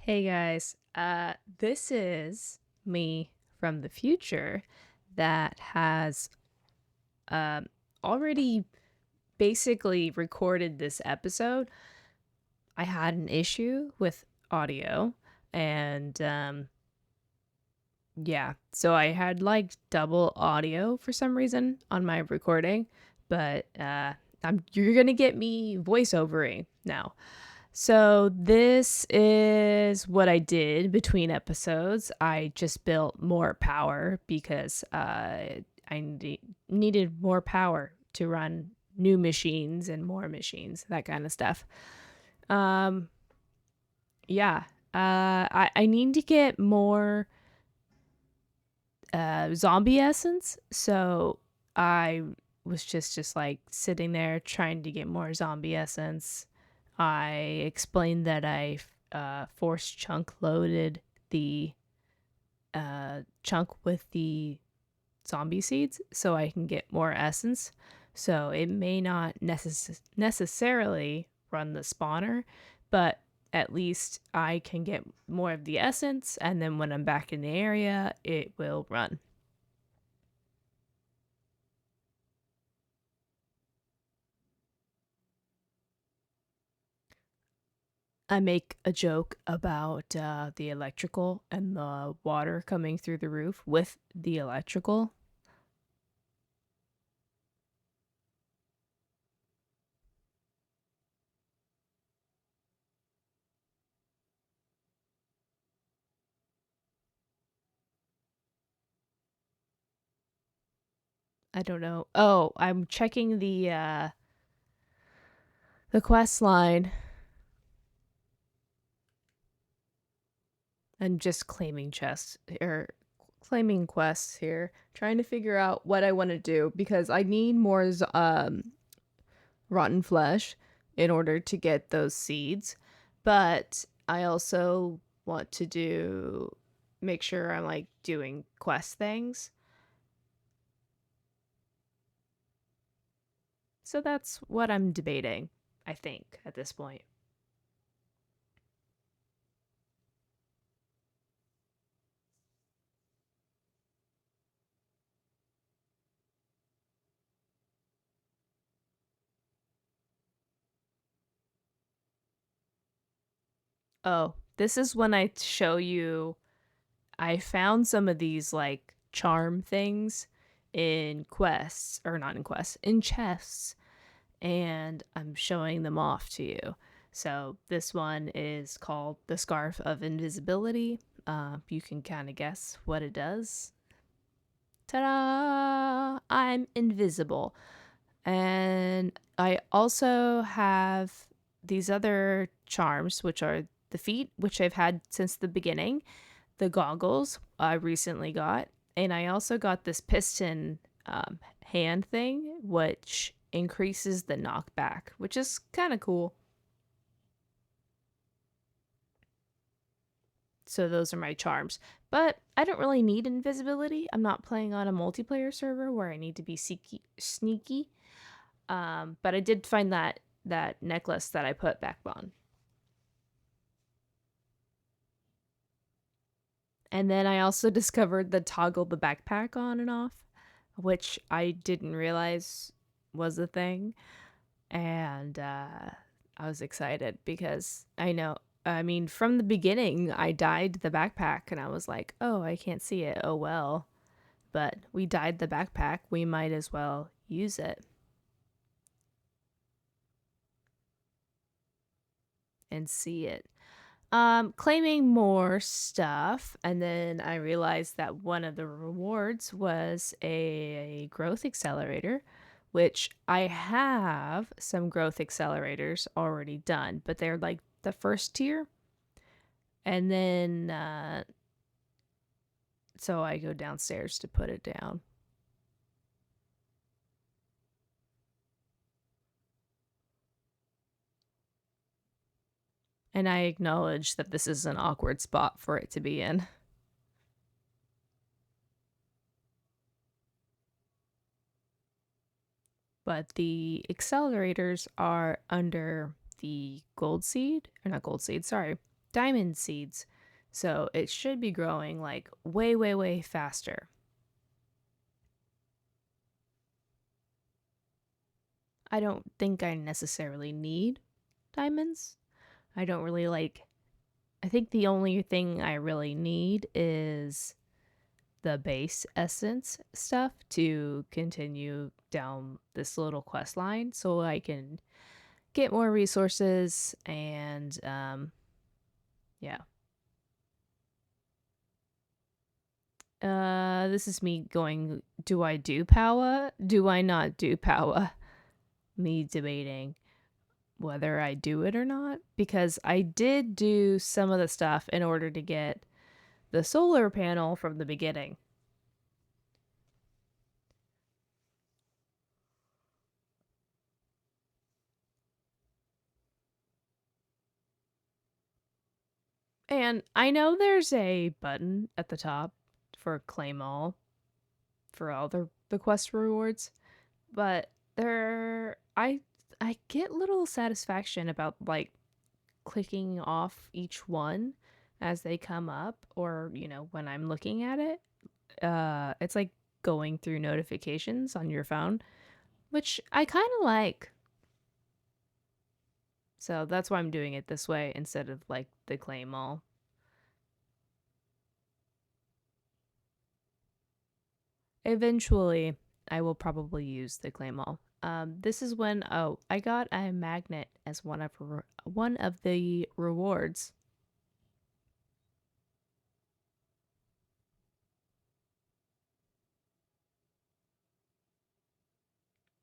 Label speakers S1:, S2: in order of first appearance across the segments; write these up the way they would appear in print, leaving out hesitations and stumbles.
S1: Hey guys, this is me from the future that has um, already basically recorded this episode. I had an issue with audio, and yeah, so I had like double audio for some reason on my recording, but you're gonna get me voiceovering now. So this is what I did between episodes. I just built more power because needed more power to run new machines and more machines, that kind of stuff. Um, yeah, I need to get more zombie essence. So I was just like sitting there trying to get more zombie essence. I explained that I force chunk loaded the chunk with the zombie seeds so I can get more essence. So it may not necessarily run the spawner, but at least I can get more of the essence, and then when I'm back in the area, it will run. I make a joke about the electrical and the water coming through the roof with the electrical. I don't know. Oh, I'm checking the quest line and just claiming chests or claiming quests here, trying to figure out what I want to do because I need more rotten flesh in order to get those seeds, but I also want to do make sure I'm like doing quest things. So that's what I'm debating, I think, at this point. Oh, this is when I show you I found some of these like charm things in quests, or not in quests, in chests, and I'm showing them off to you. So this one is called the Scarf of Invisibility. You can kind of guess what it does. Ta-da! I'm invisible. And I also have these other charms, which are the feet, which I've had since the beginning, the goggles I recently got, and I also got this piston hand thing, which increases the knockback, which is kind of cool. So those are my charms. But I don't really need invisibility. I'm not playing on a multiplayer server where I need to be sneaky. But I did find that necklace that I put back on. And then I also discovered the toggle the backpack on and off, which I didn't realize was a thing. And I was excited because I mean, from the beginning, I dyed the backpack and I was like, oh, I can't see it. Oh, well. But we dyed the backpack. We might as well use it and see it. Claiming more stuff, and then I realized that one of the rewards was a growth accelerator, which I have some growth accelerators already done, but they're like the first tier. And then, so I go downstairs to put it down. And I acknowledge that this is an awkward spot for it to be in. But the accelerators are under the gold seed, or not gold seed, sorry. diamond seeds. So it should be growing like way, way, way faster. I don't think I necessarily need diamonds. I don't really like, I think the only thing I really need is the base essence stuff to continue down this little quest line so I can get more resources and yeah. This is me going, do I do power? Do I not do power? Me debating whether I do it or not because I did do some of the stuff in order to get the solar panel from the beginning. And I know there's a button at the top for claim all for all the quest rewards, but there I get little satisfaction about like clicking off each one as they come up or, when I'm looking at it. It's like going through notifications on your phone, which I kind of like. So that's why I'm doing it this way instead of like the claim all. Eventually, I will probably use the claim all. This is when I got a magnet as one of the rewards.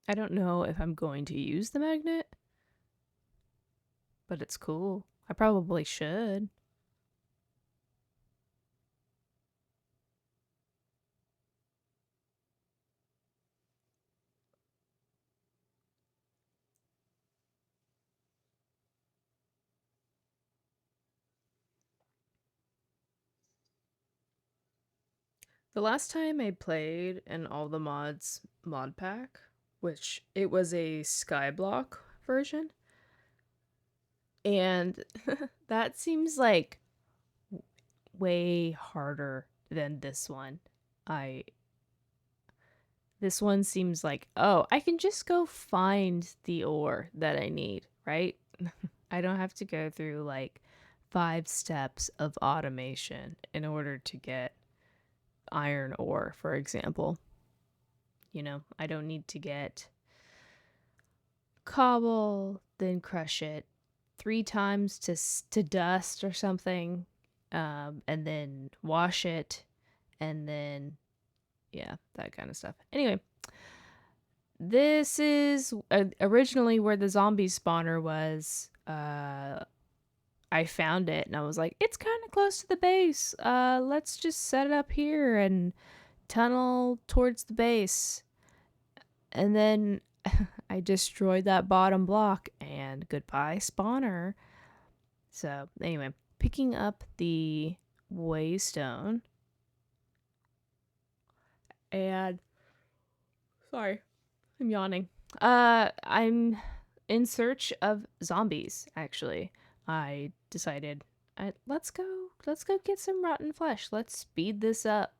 S1: I don't know if I'm going to use the magnet, but it's cool. I probably should. The last time I played in all the mods mod pack, which it was a skyblock version, and that seems like way harder than this one. I This one seems like, oh, I can just go find the ore that I need, right? I don't have to go through like 5 steps of automation in order to get iron ore, for example. I don't need to get cobble, then crush it 3 times to dust or something, and then wash it, and then yeah, that kind of stuff. Anyway, this is originally where the zombie spawner was. I found it and I was like, it's kind of close to the base. Let's just set it up here and tunnel towards the base. And then I destroyed that bottom block and goodbye spawner. So anyway, picking up the waystone and sorry, I'm yawning. I'm in search of zombies. Actually, I decided, let's go get some rotten flesh. Let's speed this up.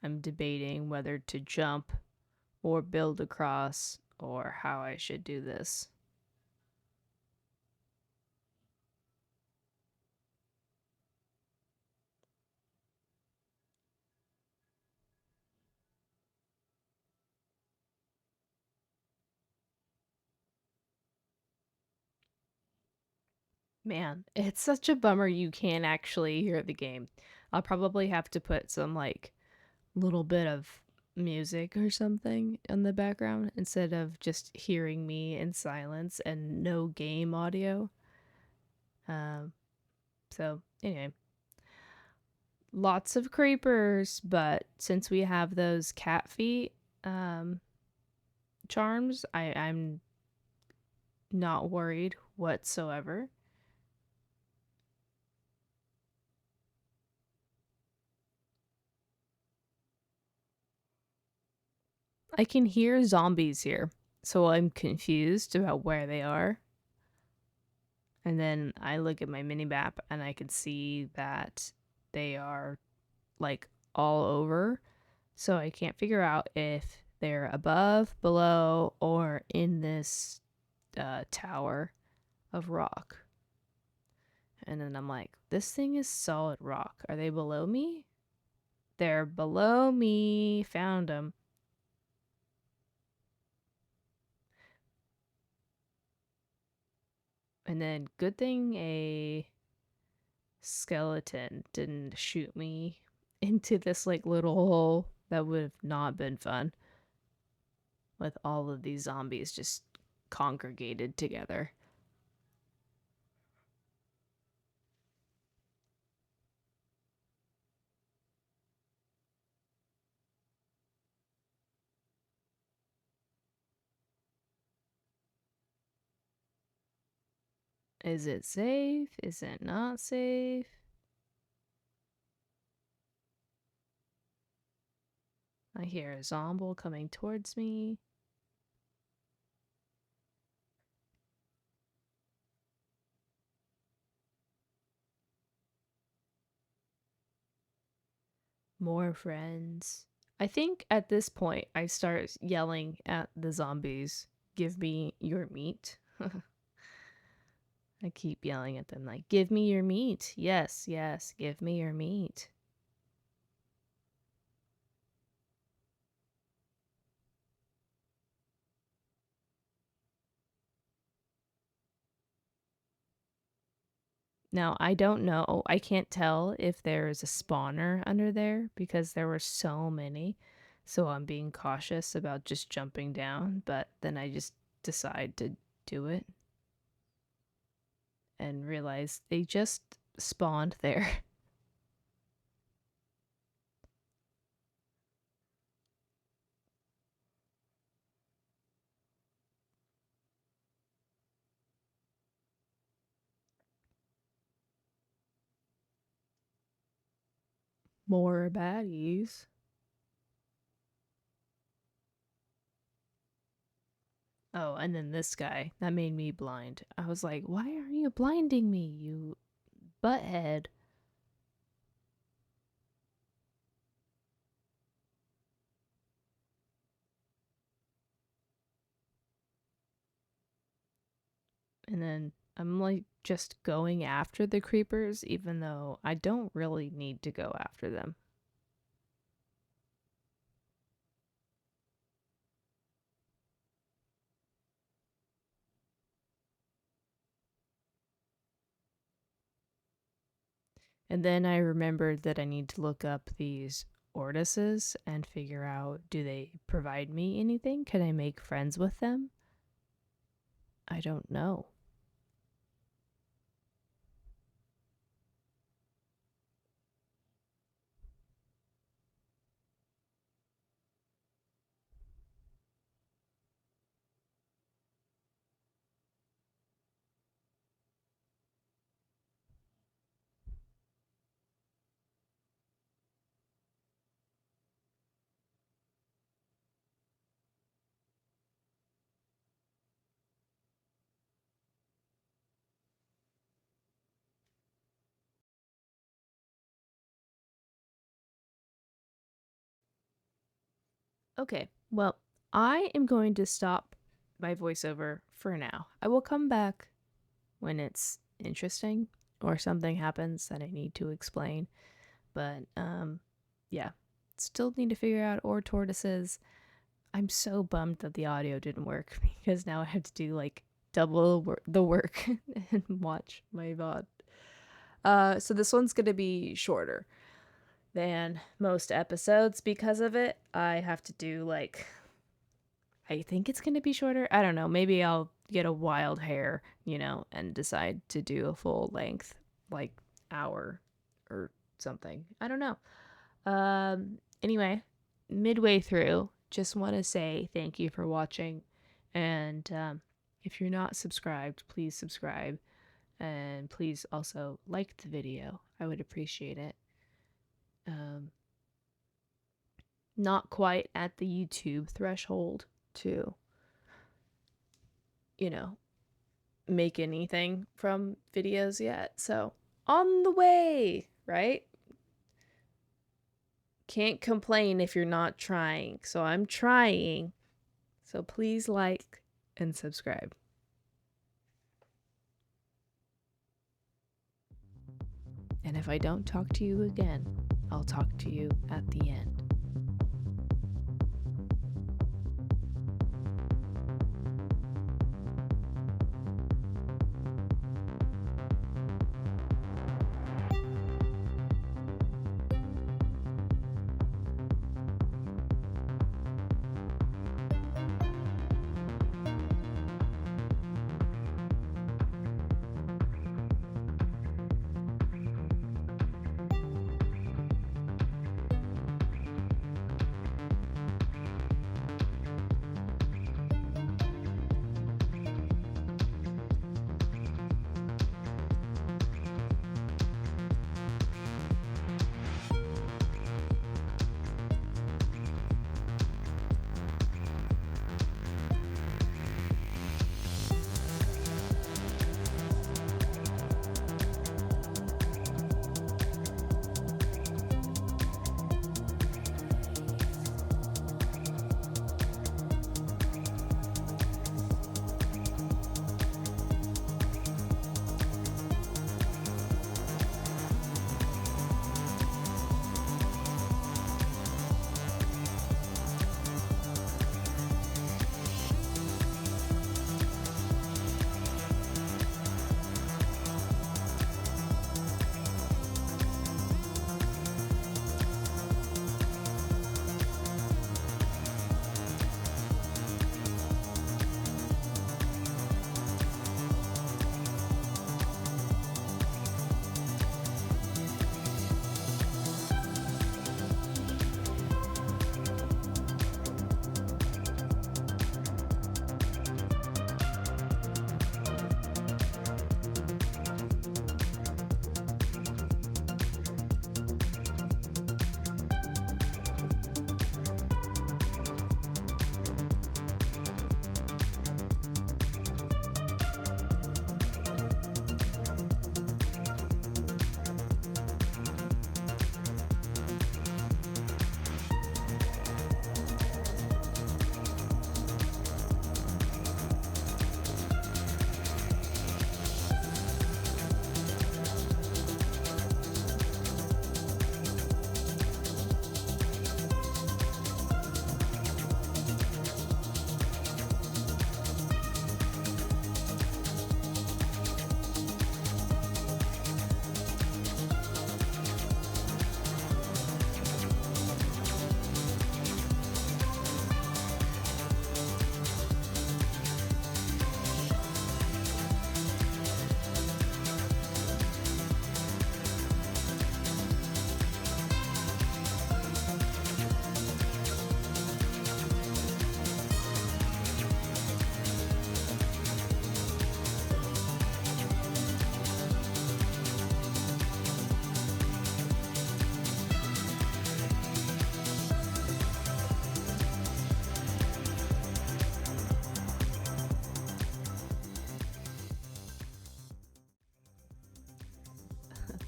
S1: I'm debating whether to jump or build across or how I should do this. Man, it's such a bummer you can't actually hear the game. I'll probably have to put some like little bit of music or something in the background instead of just hearing me in silence and no game audio. Um, so anyway, lots of creepers, but since we have those cat feet um, charms, I'm not worried whatsoever. I can hear zombies here, so I'm confused about where they are. And then I look at my mini map and I can see that they are like all over. So I can't figure out if they're above, below, or in this tower of rock. And then I'm like, this thing is solid rock. Are they below me? They're below me. Found them. And then good thing a skeleton didn't shoot me into this like little hole. That would have not been fun with all of these zombies just congregated together. Is it safe? Is it not safe? I hear a zombie coming towards me. More friends. I think at this point I start yelling at the zombies, give me your meat. I keep yelling at them, like, give me your meat. Yes, yes, give me your meat. Now, I don't know. I can't tell if there's a spawner under there because there were so many. So I'm being cautious about just jumping down, but then I just decide to do it and realize they just spawned there. More baddies. Oh, and then this guy, that made me blind. I was like, why are you blinding me, you butthead? And then I'm like just going after the creepers, even though I don't really need to go after them. And then I remembered that I need to look up these ortises and figure out, do they provide me anything? Can I make friends with them? I don't know. Okay, well, I am going to stop my voiceover for now. I will come back when it's interesting or something happens that I need to explain. But yeah, still need to figure out or tortoises. I'm so bummed that the audio didn't work because now I have to do like double the work and watch my VOD. So this one's gonna be shorter than most episodes because of it. I have to do like, I think it's gonna be shorter. I don't know. Maybe I'll get a wild hair, and decide to do a full length, like hour or something. I don't know. Anyway, midway through, just want to say thank you for watching. And if you're not subscribed, please subscribe. And please also like the video. I would appreciate it. Um, not quite at the YouTube threshold to, you know, make anything from videos yet. So, on the way, right? Can't complain if you're not trying. So, I'm trying. So, please like and subscribe. And if I don't talk to you again, I'll talk to you at the end.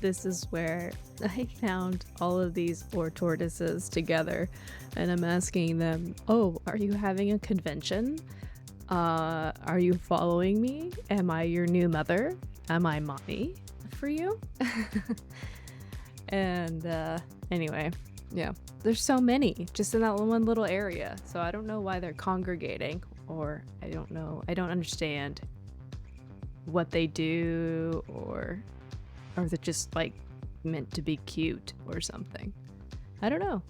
S1: This is where I found all of these four tortoises together, and I'm asking them, "Oh, are you having a convention? Are you following me? Am I your new mother? Am I mommy for you?" And anyway, yeah, there's so many just in that one little area. So I don't know why they're congregating, or I don't know. I don't understand what they do, or they're just like meant to be cute or something. I don't know.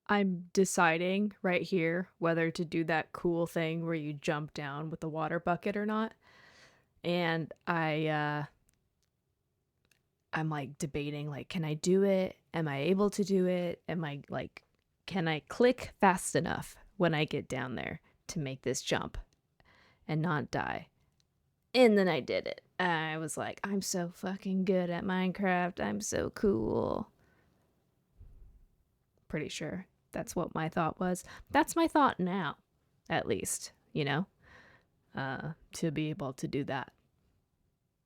S1: I'm deciding right here whether to do that cool thing where you jump down with the water bucket or not. And I'm like debating, like, can I do it? Am I able to do it? Am I like, can I click fast enough when I get down there to make this jump and not die? And then I did it. I was like, I'm so fucking good at Minecraft. I'm so cool. Pretty sure that's what my thought was. That's my thought now, at least, to be able to do that.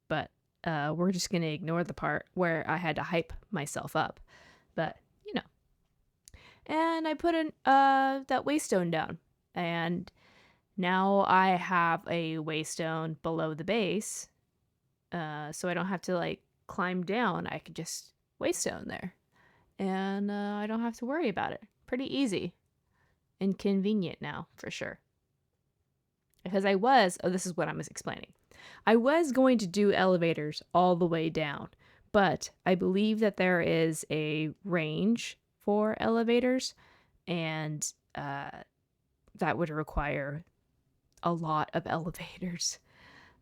S1: But we're just going to ignore the part where I had to hype myself up. But, and I put in that waystone down. And now I have a waystone below the base. So I don't have to like climb down. I could just waystone there. And I don't have to worry about it. Pretty easy and convenient now, for sure. Because this is what I was explaining. I was going to do elevators all the way down, but I believe that there is a range for elevators, and that would require a lot of elevators.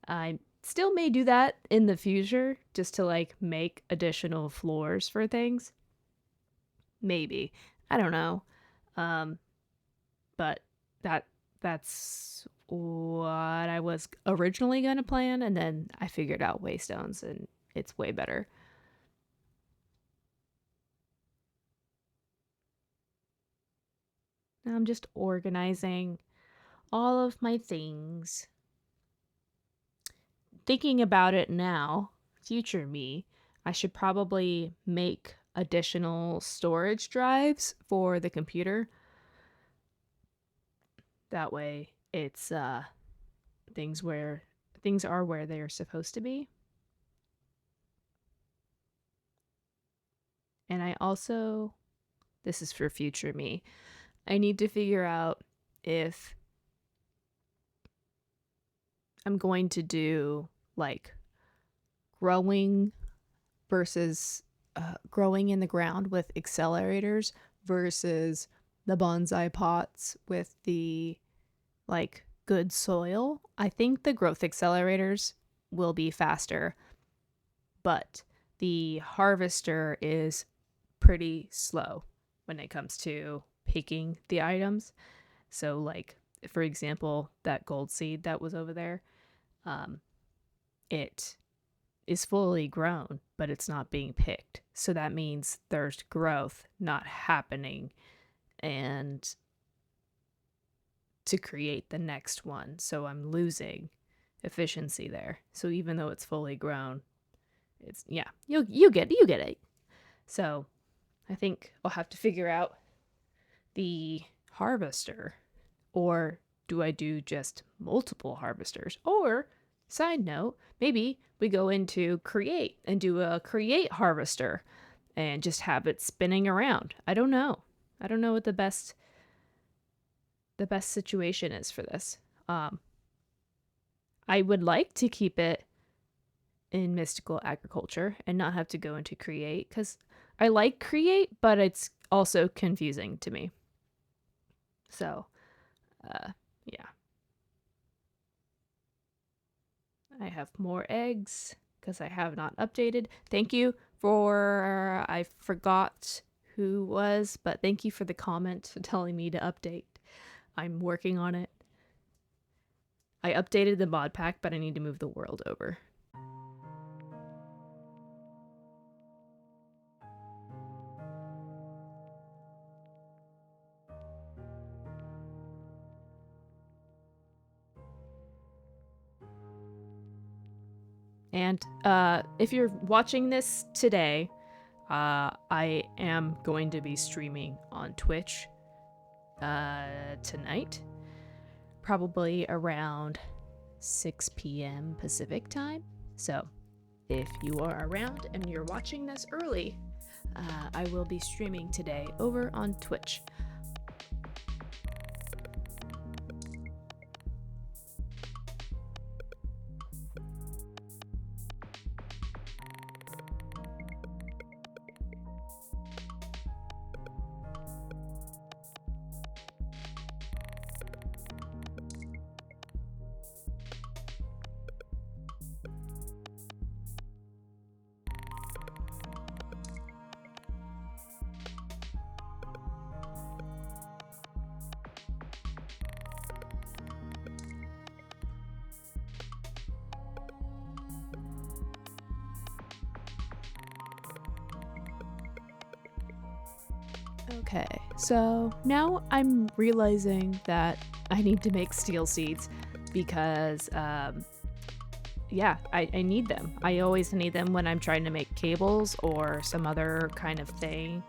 S1: I still may do that in the future just to like make additional floors for things. Maybe. I don't know. But that's what I was originally going to plan, and then I figured out waystones and it's way better. I'm just organizing all of my things. Thinking about it now, future me, I should probably make additional storage drives for the computer. That way it's things are where they're supposed to be. And I also, this is for future me, I need to figure out if I'm going to do like growing versus growing in the ground with accelerators versus the bonsai pots with the like good soil. I think the growth accelerators will be faster, but the harvester is pretty slow when it comes to picking the items. So like, for example, that gold seed that was over there, it is fully grown, but it's not being picked. So that means there's growth not happening and to create the next one. So I'm losing efficiency there. So even though it's fully grown, it's you get it. So I think I'll have to figure out the harvester, or do I do just multiple harvesters? Or side note, maybe we go into create and do a create harvester and just have it spinning around. I don't know. I don't know what the best situation is for this. I would like to keep it in mystical agriculture and not have to go into create, because I like create, but it's also confusing to me. So, yeah. I have more eggs because I have not updated. Thank you for, I forgot who was, but thank you for the comment telling me to update. I'm working on it. I updated the mod pack, but I need to move the world over. And if you're watching this today, I am going to be streaming on Twitch tonight, probably around 6 p.m. Pacific time. So if you are around and you're watching this early, I will be streaming today over on Twitch. Okay, so now I'm realizing that I need to make steel seeds because, yeah, I need them. I always need them when I'm trying to make cables or some other kind of thing.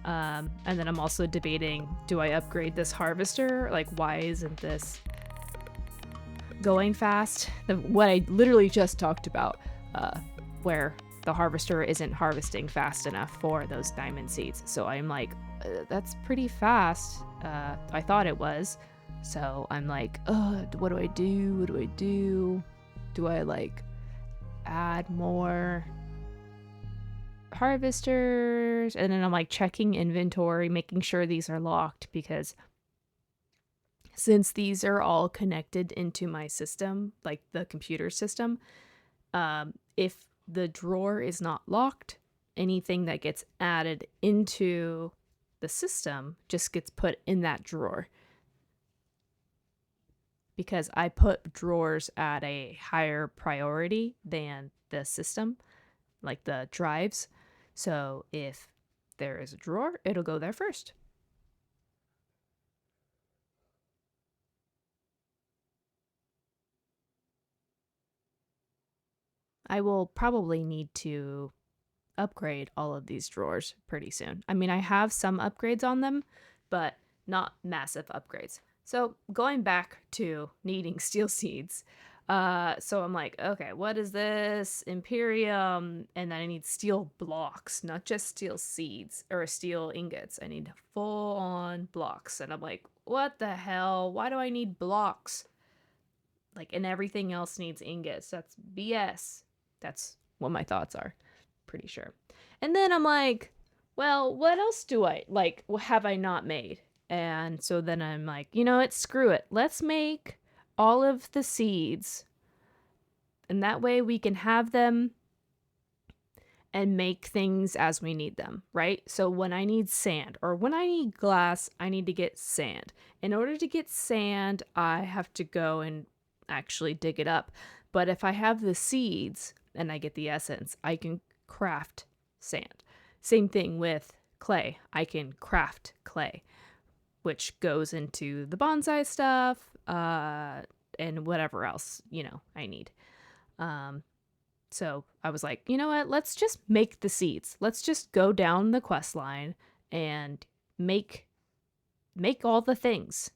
S1: And then I'm also debating, do I upgrade this harvester? Like, why isn't this going fast? What I literally just talked about, where the harvester isn't harvesting fast enough for those diamond seeds. So I'm like, that's pretty fast. I thought it was. So I'm like, what do I do? What do I do? Do I like add more harvesters? And then I'm like checking inventory, making sure these are locked because since these are all connected into my system, like the computer system, if the drawer is not locked, anything that gets added into the system just gets put in that drawer. Because I put drawers at a higher priority than the system, like the drives. So if there is a drawer, it'll go there first. I will probably need to upgrade all of these drawers pretty soon. I mean, I have some upgrades on them, but not massive upgrades. So going back to needing steel seeds, so I'm like, okay, what is this? Imperium, and then I need steel blocks, not just steel seeds or steel ingots. I need full on blocks. And I'm like, what the hell? Why do I need blocks? Like, and everything else needs ingots. That's BS. That's what my thoughts are. Pretty sure. And then I'm like, well, what else do I like? Have I not made? And so then I'm like, you know what? Screw it. Let's make all of the seeds, and that way we can have them and make things as we need them, right? So when I need sand or when I need glass, I need to get sand. In order to get sand, I have to go and actually dig it up. But if I have the seeds and I get the essence, I can craft sand. Same thing with clay. I can craft clay, which goes into the bonsai stuff, and whatever else, I need. Um, so I was like, you know what? Let's just make the seeds. Let's just go down the quest line and make all the things.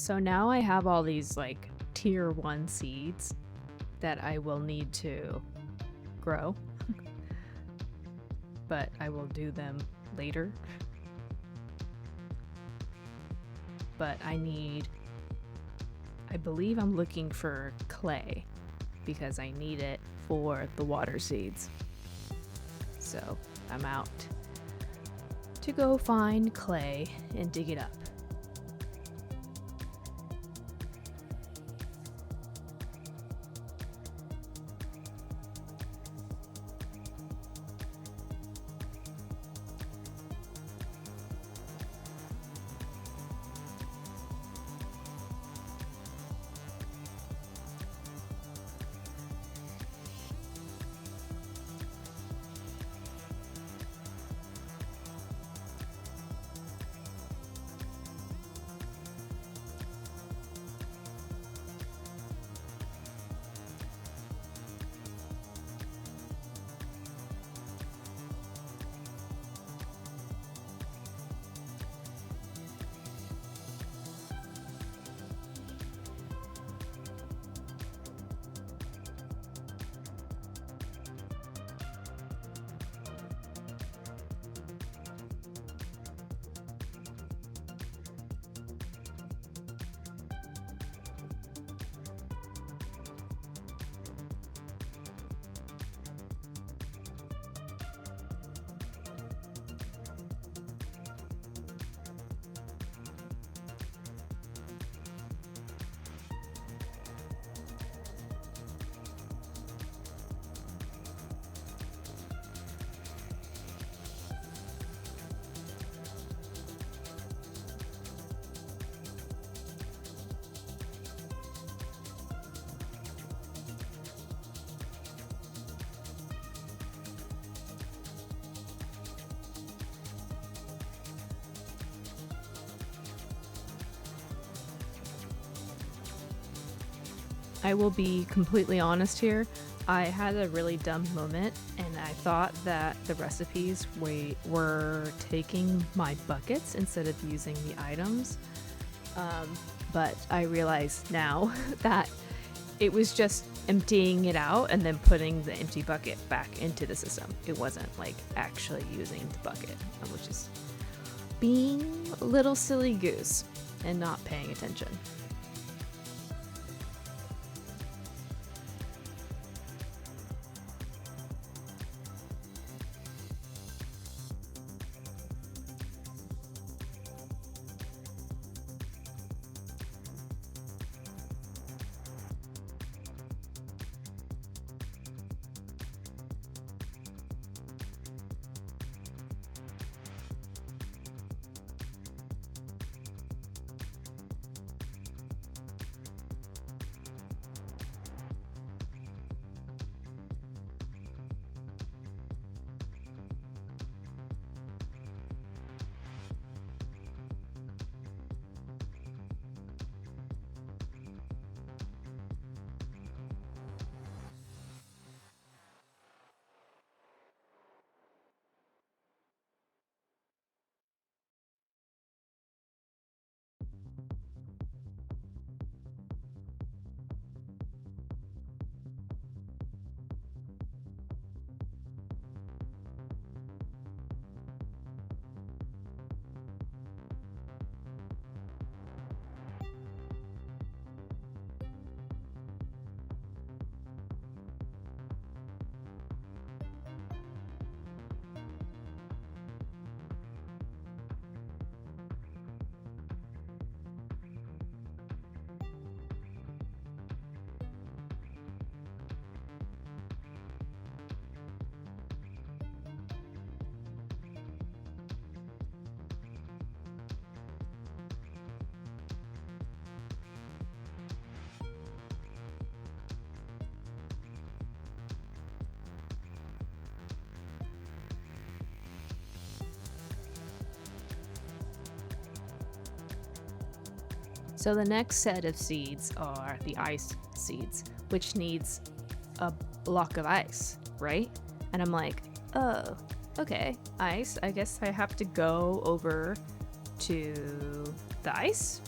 S1: So now I have all these like tier 1 seeds that I will need to grow, but I will do them later. But I believe I'm looking for clay because I need it for the water seeds. So I'm out to go find clay and dig it up. I will be completely honest here. I had a really dumb moment and I thought that the recipes were taking my buckets instead of using the items. But I realize now that it was just emptying it out and then putting the empty bucket back into the system. It wasn't like actually using the bucket, which is being a little silly goose and not paying attention. So the next set of seeds are the ice seeds, which needs a block of ice, right? And I'm like, oh, okay, ice. I guess I have to go over to the ice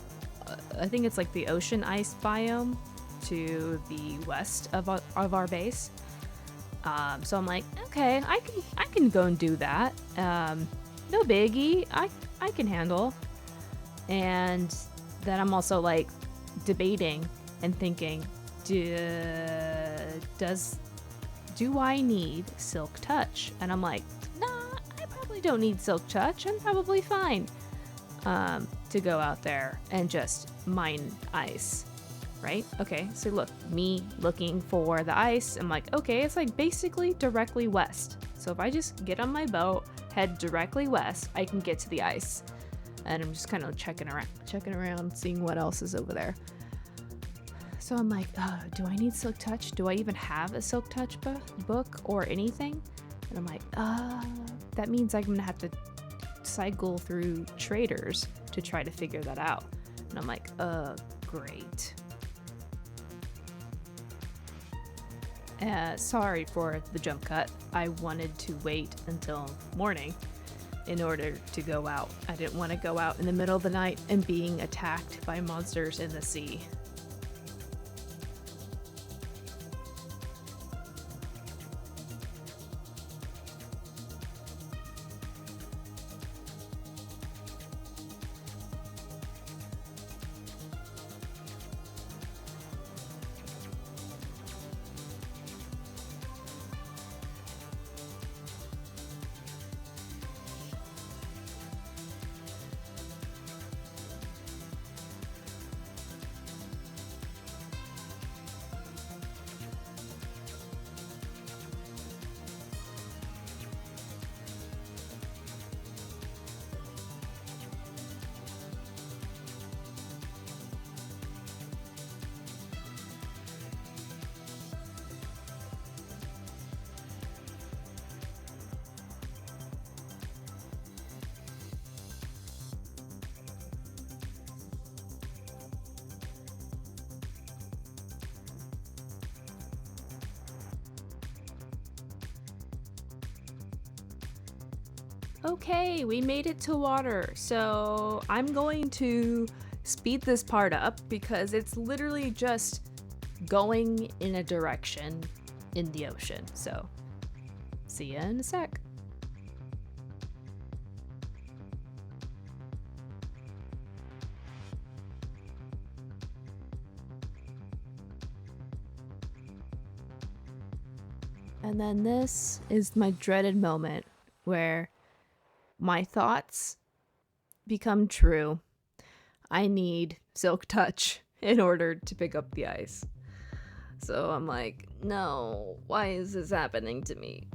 S1: I think it's like the ocean ice biome to the west of our base. So I'm like, okay, I can go and do that. No biggie. I can handle. And then I'm also like debating and thinking, do I need Silk Touch? And I'm like, nah, I probably don't need Silk Touch. I'm probably fine to go out there and just mine ice, right? Okay, so look, me looking for the ice, I'm like, okay, it's like basically directly west. So if I just get on my boat, head directly west, I can get to the ice. And I'm just kind of checking around, seeing what else is over there. So I'm like, do I need Silk Touch? Do I even have a Silk Touch book or anything? And I'm like, that means I'm gonna have to cycle through traders to try to figure that out. And I'm like, great. Sorry for the jump cut. I wanted to wait until morning in order to go out. I didn't want to go out in the middle of the night and being attacked by monsters in the sea. Okay, we made it to water, so I'm going to speed this part up because it's literally just going in a direction in the ocean. So, see ya in a sec. And then this is my dreaded moment where my thoughts become true. I need Silk Touch in order to pick up the ice. So I'm like, no, why is this happening to me?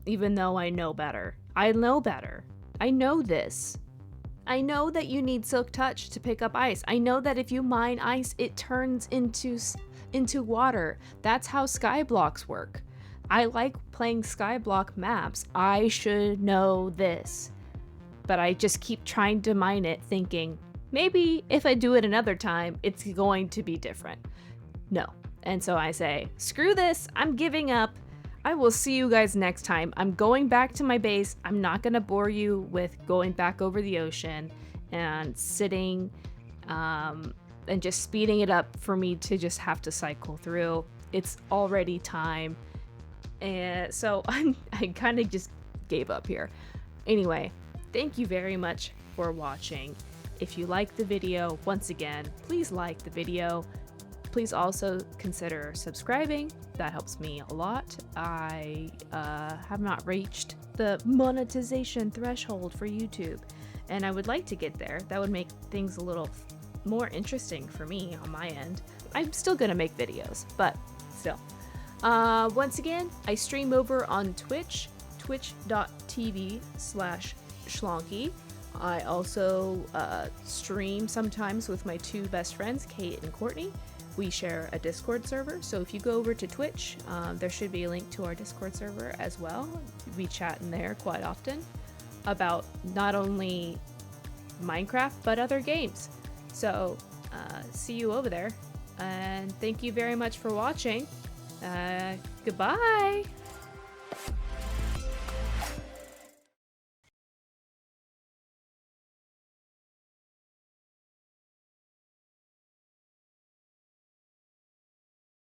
S1: Even though I know better. I know better. I know this. I know that you need Silk Touch to pick up ice. I know that if you mine ice, it turns into water. That's how Skyblocks work. I like playing Skyblock maps. I should know this. But I just keep trying to mine it thinking, maybe if I do it another time, it's going to be different. No. And so I say, screw this, I'm giving up. I will see you guys next time. I'm going back to my base. I'm not gonna bore you with going back over the ocean and sitting and just speeding it up for me to just have to cycle through. It's already time. And so I kind of just gave up here. Anyway, thank you very much for watching. If you liked the video, once again, please like the video. Please also consider subscribing. That helps me a lot. I have not reached the monetization threshold for YouTube, and I would like to get there. That would make things a little more interesting for me on my end. I'm still gonna make videos, but still. Once again, I stream over on Twitch, twitch.tv/Schlonky. I also stream sometimes with my two best friends, Kate and Courtney. We share a Discord server, so if you go over to Twitch, there should be a link to our Discord server as well. We chat in there quite often about not only Minecraft, but other games. So, see you over there, and thank you very much for watching. Goodbye!